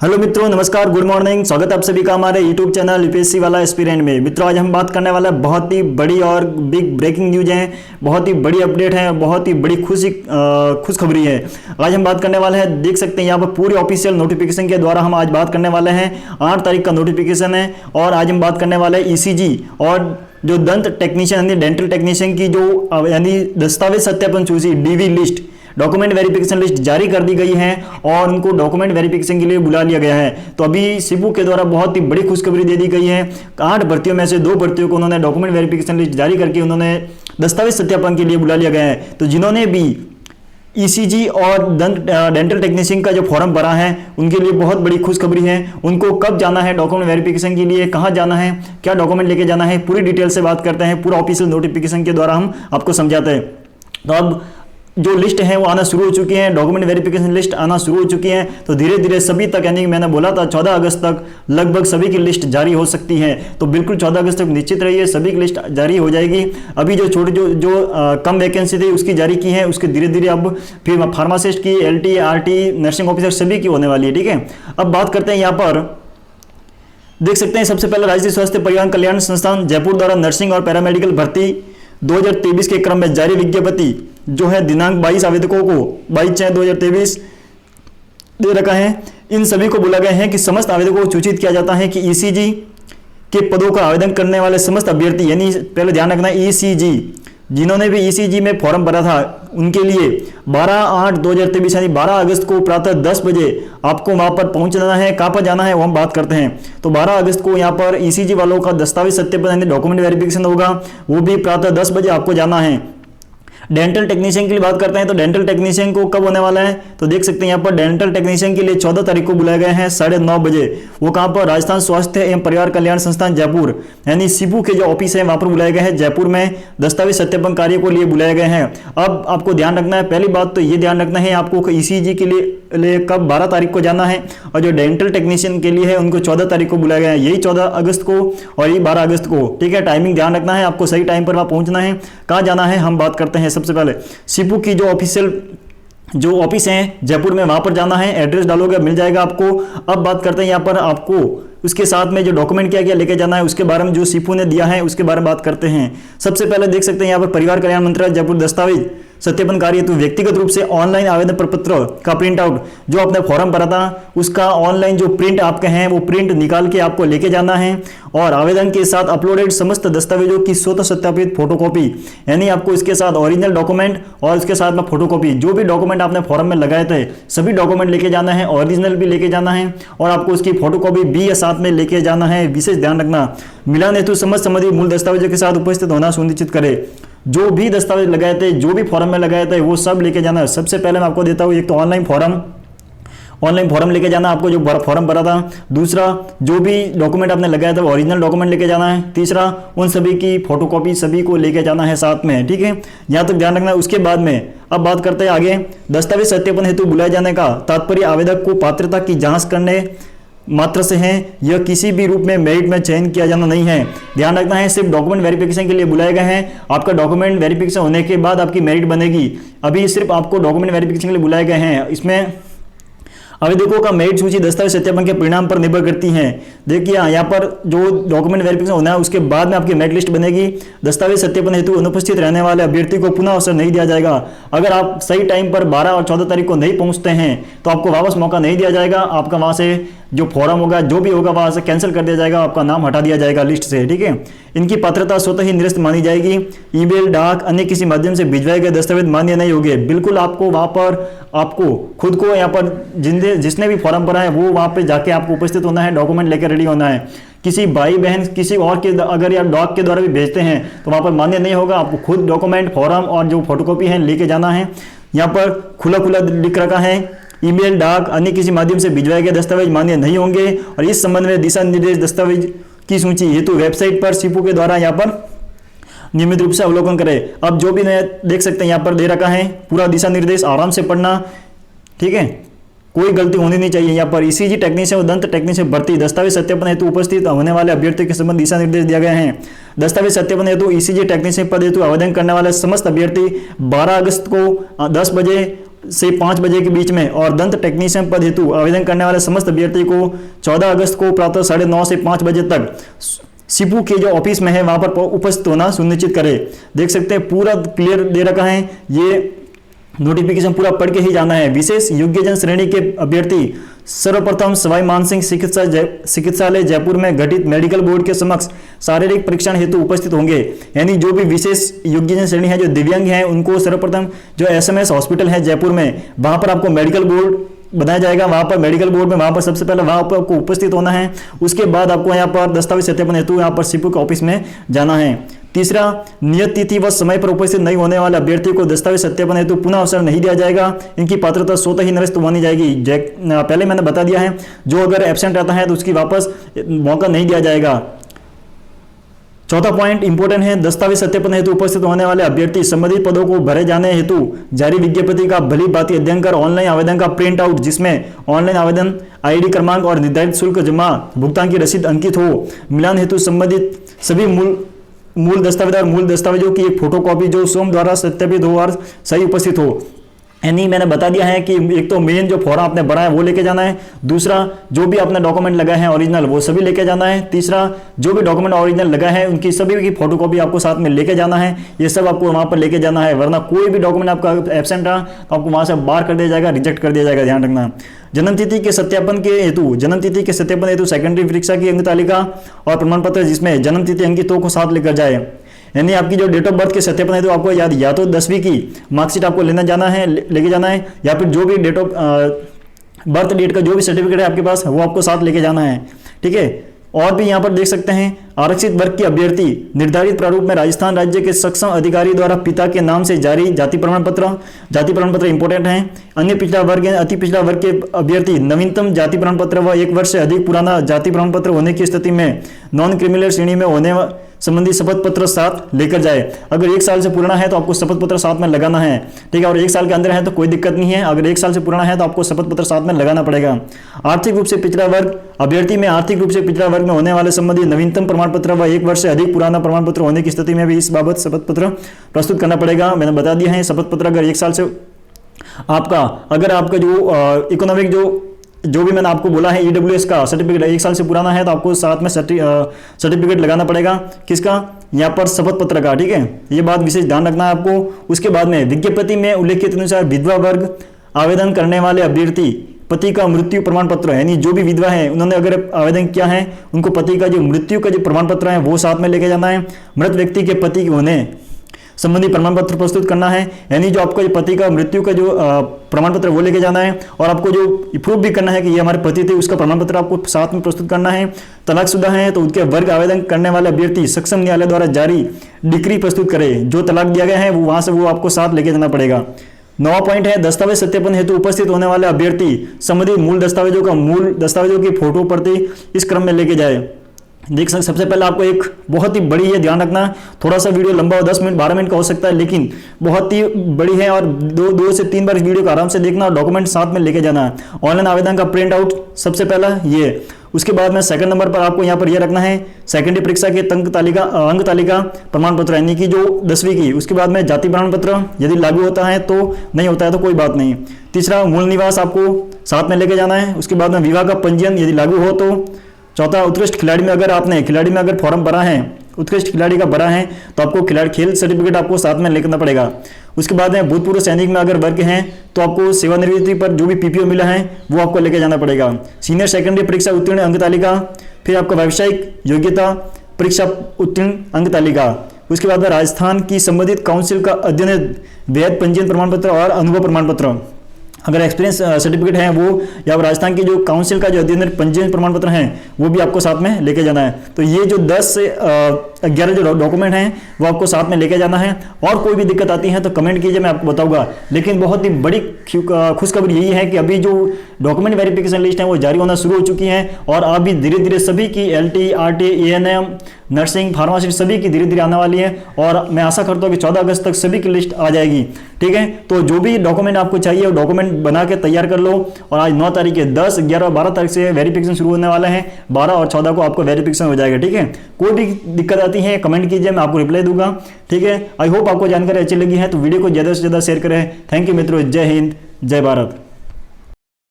Hello मित्रों, नमस्कार, good morning. स्वागत है आप सभी का हमारे यूट्यूब चैनल यूपीएससी वाला एस्पिरेंट में। मित्रों, आज हम बात करने वाला है बहुत ही बड़ी और बिग ब्रेकिंग न्यूज है, बहुत ही बड़ी अपडेट है, बहुत ही बड़ी खुशखबरी है। आज हम बात करने वाले हैं, देख सकते हैं यहाँ पर पूरी ऑफिशियल नोटिफिकेशन के द्वारा हम आज बात करने वाले हैं। 8 तारीख का नोटिफिकेशन है और आज हम बात करने वाले हैं ईसीजी और जो दंत टेक्नीशियन यानी डेंटल टेक्नीशियन की जो यानी दस्तावेज सत्यापन सूची DV list, document verification list जारी कर दी गई है और उनको डॉक्यूमेंट वेरिफिकेशन के लिए बुला लिया गया है। तो अभी सिबू के द्वारा बहुत ही बड़ी खुशखबरी दे दी गई है। 8 भर्तियों में से 2 भर्तियों को उन्होंने डॉक्यूमेंट वेरिफिकेशन लिस्ट जारी करके उन्होंने दस्तावेज सत्यापन के लिए बुला लिया गया है। तो जिन्होंने भी ईसीजी और दंत डेंटल टेक्नीशियन का जो फॉर्म भरा है उनके लिए बहुत बड़ी खुशखबरी है। उनको कब जाना है डॉक्यूमेंट वेरिफिकेशन के लिए, कहाँ जाना है, क्या डॉक्यूमेंट लेके जाना है, पूरी डिटेल से बात करते हैं। पूरा ऑफिशियल नोटिफिकेशन के द्वारा हम आपको समझाते हैं। तो अब जो लिस्ट है वो आना शुरू हो चुकी है, डॉक्यूमेंट वेरिफिकेशन लिस्ट आना शुरू हो चुकी है। तो धीरे धीरे सभी तक, यानी मैंने बोला था 14 अगस्त तक लगभग सभी की लिस्ट जारी हो सकती है। तो बिल्कुल 14 अगस्त तक निश्चित रहिए, सभी की लिस्ट जारी हो जाएगी। अभी जो छोटी जो कम वैकेंसी थी उसकी जारी की है, उसके धीरे धीरे अब फिर फार्मासिस्ट की, LT, RT, नर्सिंग ऑफिसर सभी की होने वाली है। ठीक है, अब बात करते हैं यहाँ पर, देख सकते हैं सबसे पहले राज्य स्वास्थ्य परिवार कल्याण संस्थान जयपुर द्वारा नर्सिंग और पैरामेडिकल भर्ती 2023 के क्रम में जारी विज्ञप्ति जो है दिनांक 22 आवेदकों को 22/6/2023 दे रखा है। इन सभी को बोला गया है कि समस्त आवेदकों को सूचित किया जाता है कि ईसीजी के पदों का आवेदन करने वाले समस्त अभ्यर्थी, यानी पहले ध्यान रखना ईसीजी, जिन्होंने भी ईसीजी में फॉर्म भरा था उनके लिए 12/8/2023 यानी 12 अगस्त को प्रातः 10 बजे आपको वहां पर पहुंचना है। कहां पर जाना है वो हम बात करते हैं। तो 12 अगस्त को यहां पर ईसीजी वालों का दस्तावेज सत्यापन यानी डॉक्यूमेंट वेरिफिकेशन होगा, वो भी प्रातः 10 बजे आपको जाना है। डेंटल टेक्नीशियन के लिए बात करते हैं तो डेंटल टेक्नीशियन को कब होने वाला है, तो देख सकते हैं यहाँ पर डेंटल टेक्नीशियन के लिए 14 तारीख को बुलाए गए हैं 9:30 बजे। वो कहाँ पर, राजस्थान स्वास्थ्य एवं परिवार कल्याण संस्थान जयपुर यानी सिबू के जो ऑफिस है वहां पर बुलाए गए हैं। जयपुर में दस्तावेज सत्यापन कार्य को लिए बुलाए गए हैं। अब आपको ध्यान रखना है, पहली बात तो ये ध्यान रखना है आपको ईसीजी के लिए कब 12 तारीख को जाना है और जो डेंटल टेक्नीशियन के लिए है उनको 14 तारीख को बुलाया गया है, यही 14 अगस्त को और यही 12 अगस्त को। ठीक है, टाइमिंग ध्यान रखना है, आपको सही टाइम पर वहां पहुंचना है। कहाँ जाना है हम बात करते हैं। सबसे पहले सिपू की जो ऑफिशियल जो ऑफिस है जयपुर में, वहां पर जाना है, एड्रेस डालोगे मिल जाएगा आपको। अब बात करते हैं यहाँ पर आपको उसके साथ में जो डॉक्यूमेंट क्या क्या लेके जाना है उसके बारे में जो सिपू ने दिया है उसके बारे में बात करते हैं। सबसे पहले देख सकते हैं यहाँ पर परिवार कल्याण मंत्रालय जयपुर दस्तावेज सत्यापन कार्य हेतु व्यक्तिगत रूप से ऑनलाइन आवेदन प्रपत्र का प्रिंट आउट, जो आपने फॉर्म भरा था उसका ऑनलाइन जो प्रिंट आपके हैं वो प्रिंट निकाल के आपको लेके जाना है और आवेदन के साथ अपलोडेड समस्त दस्तावेजों की स्वतः सत्यापित फोटोकॉपी, यानी आपको इसके साथ ओरिजिनल डॉक्यूमेंट और इसके साथ में फोटोकॉपी, जो भी डॉक्यूमेंट आपने फॉर्म में लगाए थे सभी डॉक्यूमेंट लेके जाना है, ओरिजिनल भी लेके जाना है और आपको उसकी फोटोकॉपी भी साथ में लेके जाना है। विशेष ध्यान रखना, मिलान हेतु समस्त संबंधित मूल दस्तावेजों के साथ उपस्थित होना सुनिश्चित करे। जो भी दस्तावेज लगाए थे, जो भी फॉर्म में लगाए थे वो सब लेके जाना है। सबसे पहले मैं आपको देता हूँ, एक तो ऑनलाइन फॉर्म लेके जाना आपको जो फॉर्म भरा था। दूसरा, जो भी डॉक्यूमेंट आपने लगाया था ओरिजिनल डॉक्यूमेंट लेके जाना है। तीसरा, उन सभी की फोटोकॉपी सभी को लेके जाना है साथ में। ठीक है, यहाँ तक ध्यान रखना है। उसके बाद में अब बात करते हैं आगे, दस्तावेज सत्यापन हेतु बुलाए जाने का तात्पर्य आवेदक को पात्रता की जांच करने मात्र से है, यह किसी भी रूप में मेरिट में चयन किया जाना नहीं है। ध्यान रखना है, सिर्फ डॉक्यूमेंट वेरिफिकेशन के लिए बुलाए गए हैं। आपका डॉक्यूमेंट वेरिफिकेशन होने के बाद आपकी मेरिट बनेगी। अभी सिर्फ आपको डॉक्यूमेंट वेरिफिकेशन के लिए बुलाए गए हैं। इसमें आवेदकों का मेरिट सूची दस्तावेज सत्यापन के परिणाम पर निर्भर करती है। देखिए यहाँ पर जो डॉक्यूमेंट वेरिफिकेशन होना है उसके बाद में आपकी मेरिट लिस्ट बनेगी। दस्तावेज सत्यापन हेतु अनुपस्थित रहने वाले अभ्यर्थी को पुनः अवसर नहीं दिया जाएगा। अगर आप सही टाइम पर 12 और 14 तारीख को नहीं पहुंचते हैं तो आपको वापस मौका नहीं दिया जाएगा। आपका वहां से जो फॉर्म होगा, जो भी होगा वहां से कैंसिल कर दिया जाएगा, आपका नाम हटा दिया जाएगा लिस्ट से। ठीक है, इनकी पात्रता स्वतः ही निरस्त मानी जाएगी। ईमेल, डाक, अन्य किसी माध्यम से भिजवाए गए दस्तावेज मान्य नहीं होंगे। बिल्कुल आपको वहां पर आपको खुद को यहाँ पर जिसने भी फॉर्म भरा है वो वहां पे जाके आपको उपस्थित होना है, डॉक्यूमेंट लेकर रेडी होना है। किसी भाई बहन किसी और के अगर आप डॉक के द्वारा भी भेजते हैं तो वहां पर मान्य नहीं होगा। आपको खुद डॉक्यूमेंट, फॉर्म और जो फोटोकॉपी है लेके जाना है। यहाँ पर खुला खुला लिख रखा है, ईमेल, डाक, अन्य किसी माध्यम से भिजवाए गए दस्तावेज मान्य नहीं होंगे। और इस संबंध में दिशा निर्देश दस्तावेज की सूची हेतु वेबसाइट पर सिपू के द्वारा यहाँ पर नियमित रूप से अवलोकन करें। अब जो भी नया देख सकते हैं यहाँ पर दे रखा है, पूरा दिशा निर्देश आराम से पढ़ना। ठीक है, कोई गलती होनी नहीं चाहिए। यहाँ पर ईसीजी टेक्नीशियन और दंत टेक्नीशियन भर्ती दस्तावेज सत्यापन हेतु उपस्थित होने वाले अभ्यर्थियों के संबंध दिशा निर्देश दिया गया है। दस्तावेज सत्यापन हेतु ईसीजी टेक्नीशियन पद हेतु आवेदन करने वाले समस्त अभ्यर्थी 12 अगस्त को 10 बजे से 5 बजे के बीच में और दंत टेक्नीशियन पद हेतु आवेदन करने वाले समस्त अभ्यर्थी को 14 अगस्त को प्रातः 9:30 से 5 बजे तक सीपू के जो ऑफिस में है वहां पर उपस्थित होना सुनिश्चित करें। देख सकते हैं पूरा क्लियर दे रखा है, ये नोटिफिकेशन पूरा पढ़ के ही जाना है। विशेष योग्यजन श्रेणी के अभ्यर्थी सर्वप्रथम सवाई मानसिंह चिकित्सालय जयपुर में गठित मेडिकल बोर्ड के समक्ष शारीरिक परीक्षण हेतु उपस्थित होंगे। यानी जो भी विशेष योग्यजन श्रेणी है, जो दिव्यांग हैं, उनको सर्वप्रथम जो SMS हॉस्पिटल है जयपुर में, वहां पर आपको मेडिकल बोर्ड बनाया जाएगा। वहां पर मेडिकल बोर्ड में वहां पर सबसे पहले वहां पर आपको उपस्थित होना है। उसके बाद आपको यहाँ पर दस्तावेज सत्यापन हेतु यहाँ पर सीपू के ऑफिस में जाना है। तीसरा, नियत तिथि व समय पर उपस्थित नहीं होने वाले अभ्यर्थी को दस्तावेज सत्यापन हेतु पुनः अवसर नहीं दिया जाएगा। इनकी पात्रता स्वतः ही निरस्त मानी जाएगी। पहले मैंने बता दिया है, जो अगर एब्सेंट रहता है तो उसकी वापस मौका नहीं दिया जाएगा। चौथा पॉइंट इंपॉर्टेंट है, दस्तावेज सत्यापन हेतु उपस्थित होने वाले अभ्यर्थी संबंधित पदों को भरे जाने हेतु जारी विज्ञप्ति का भली भांति अध्ययन कर ऑनलाइन आवेदन का प्रिंट आउट, जिसमें ऑनलाइन आवेदन ID क्रमांक और निर्धारित शुल्क जमा भुगतान की रसीद अंकित हो, मिलान हेतु संबंधित सभी मूल दस्तावेज और मूल दस्तावेजों की एक फोटोकॉपी जो स्वयं द्वारा सत्यापित हो और सही उपस्थित हो। यानी मैंने बता दिया है कि एक तो मेन जो फॉर्म आपने भरा है वो लेके जाना है, दूसरा जो भी आपने डॉक्यूमेंट लगाए हैं ओरिजिनल वो सभी लेके जाना है, तीसरा जो भी डॉक्यूमेंट ओरिजिनल लगा है उनकी सभी की फोटोकॉपी आपको साथ में लेके जाना है। ये सब आपको वहां पर लेके जाना है, वरना कोई भी डॉक्यूमेंट आपका एब्सेंट रहा तो आपको वहां से बाहर कर दिया जाएगा, रिजेक्ट कर दिया जाएगा, ध्यान रखना। जन्मतिथि के सत्यापन हेतु सेकेंडरी परीक्षा की अंक तालिका और प्रमाण पत्र जिसमें जन्मतिथि अंकितों को साथ लेकर जाए। यानी आपकी जो डेट ऑफ बर्थ के सत्यापन है तो आपको याद या तो 10वीं की मार्कशीट आपको लेके जाना है, या फिर जो भी डेट ऑफ बर्थ डेट का जो भी सर्टिफिकेट है आपके पास वो आपको साथ लेके जाना है। ठीक है। और भी यहाँ पर देख सकते हैं, आरक्षित वर्ग के अभ्यर्थी निर्धारित प्रारूप में राजस्थान राज्य के सक्षम अधिकारी द्वारा पिता के नाम से जारी जाति प्रमाण पत्र इंपोर्टेंट है। अन्य पिछड़ा वर्ग अति पिछड़ा वर्ग के अभ्यर्थी नवीनतम जाति प्रमाण पत्र व 1 वर्ष से अधिक पुराना जाति प्रमाण पत्र होने की स्थिति में नॉन क्रिमिनल श्रेणी में होने संबंधी शपथ पत्र साथ लेकर जाए। अगर 1 साल से पुराना है तो आपको शपथ पत्र साथ में लगाना है। ठीक है। और 1 साल के अंदर है तो कोई दिक्कत नहीं है, अगर 1 साल से पुराना है तो आपको शपथ पत्र साथ में लगाना पड़ेगा। आर्थिक रूप से पिछड़ा वर्ग अभ्यर्थी में आर्थिक रूप से पिछड़ा वर्ग में होने वाले संबंधी नवीनतम प्रमाण पत्र व 1 वर्ष से अधिक पुराना प्रमाण पत्र होने की स्थिति में भी इस बाबत शपथ पत्र प्रस्तुत करना पड़ेगा। मैंने बता दिया है, शपथ पत्र अगर 1 साल से अगर आपका जो इकोनॉमिक जो भी मैंने आपको बोला है EWS का सर्टिफिकेट 1 साल से पुराना है तो आपको साथ में सर्टिफिकेट लगाना पड़ेगा। किसका? यहाँ पर शपथ पत्र का। ठीक है, ये बात विशेष ध्यान रखना है आपको। उसके बाद में विज्ञप्ति में उल्लेखित अनुसार विधवा वर्ग आवेदन करने वाले अभ्यर्थी पति का मृत्यु प्रमाण पत्र, यानी जो भी विधवा है उन्होंने अगर आवेदन किया है उनको पति का जो मृत्यु का जो प्रमाण पत्र है वो साथ में लेके जाना है। मृत व्यक्ति के पति होने संबंधी प्रमाण पत्र प्रस्तुत करना है, यानी जो आपका पति का मृत्यु का जो प्रमाण पत्र वो लेके जाना है। और आपको जो प्रूफ भी करना है कि ये हमारे पति थे, उसका प्रमाण पत्र आपको साथ में प्रस्तुत करना है। तलाकशुदा है तो उनके वर्ग आवेदन करने वाले अभ्यर्थी सक्षम न्यायालय द्वारा जारी डिक्री प्रस्तुत करे, जो तलाक दिया गया है वो वहां से वो आपको साथ लेके जाना पड़ेगा। 9वां पॉइंट है, दस्तावेज सत्यापन हेतु उपस्थित होने वाले अभ्यर्थी संबंधित मूल दस्तावेजों की फोटो प्रति इस क्रम में लेके जाए। देख सकते सबसे पहले आपको एक बहुत ही बड़ी है, ध्यान रखना, थोड़ा सा वीडियो लंबा हो 10 मिनट 12 मिनट का हो सकता है, लेकिन बहुत ही बड़ी है और 2 से 3 बार इस वीडियो को आराम से देखना और डॉक्यूमेंट साथ में लेके जाना है। ऑनलाइन आवेदन का प्रिंट आउट सबसे पहला ये। उसके बाद में सेकंड नंबर पर आपको यहाँ पर यह रखना है सेकेंडरी परीक्षा के अंक तालिका प्रमाण पत्र, यानी कि जो 10वीं की। उसके बाद में जाति प्रमाण पत्र यदि लागू होता है तो, नहीं होता है तो कोई बात नहीं। तीसरा, मूल निवास आपको साथ में लेके जाना है। उसके बाद में विवाह का पंजीयन यदि लागू हो तो। चौथा, उत्कृष्ट खिलाड़ी में अगर फॉर्म भरा है, उत्कृष्ट खिलाड़ी का भरा है तो आपको खेल सर्टिफिकेट आपको साथ में लेकर पड़ेगा। उसके बाद में भूतपूर्व सैनिक में अगर वर्ग हैं तो आपको सेवानिवृत्ति पर जो भी PPO मिला है वो आपको लेके जाना पड़ेगा। सीनियर सेकेंडरी परीक्षा उत्तीर्ण अंक तालिका, फिर आपका व्यावसायिक योग्यता परीक्षा उत्तीर्ण अंक तालिका। उसके बाद में राजस्थान की संबंधित काउंसिल का अध्ययन वैध पंजीयन प्रमाण पत्र और अनुभव प्रमाण पत्र, अगर एक्सपीरियंस सर्टिफिकेट है वो, या राजस्थान की जो काउंसिल का जो अध्ययन पंजीयन प्रमाण पत्र है वो भी आपको साथ में लेके जाना है। तो ये जो 10 से 11 जो डॉक्यूमेंट हैं वो आपको साथ में लेके जाना है। और कोई भी दिक्कत आती है तो कमेंट कीजिए, मैं आपको बताऊंगा। लेकिन बहुत ही बड़ी खुशखबरी यही है कि अभी जो डॉक्यूमेंट वेरिफिकेशन लिस्ट है वो जारी होना शुरू हो चुकी है और अभी धीरे धीरे सभी की LT, RT, ANM, nursing, pharmacy सभी की धीरे धीरे आने वाली है और मैं आशा करता हूँ कि 14 अगस्त तक सभी की लिस्ट आ जाएगी। ठीक है, तो जो भी डॉक्यूमेंट आपको चाहिए वो डॉक्यूमेंट बना के तैयार कर लो। और आज 9 तारीख है, 10, 11 और 12 तारीख से वेरिफिकेशन शुरू होने वाला है। 12 और 14 को आपको वेरिफिकेशन हो जाएगा। ठीक है, कोई भी दिक्कत आती है कमेंट कीजिए, मैं आपको रिप्लाई दूंगा। ठीक है, आई होप आपको जानकारी अच्छी लगी है तो वीडियो को ज़्यादा से ज़्यादा शेयर करें। थैंक यू मित्रों, जय हिंद, जय भारत।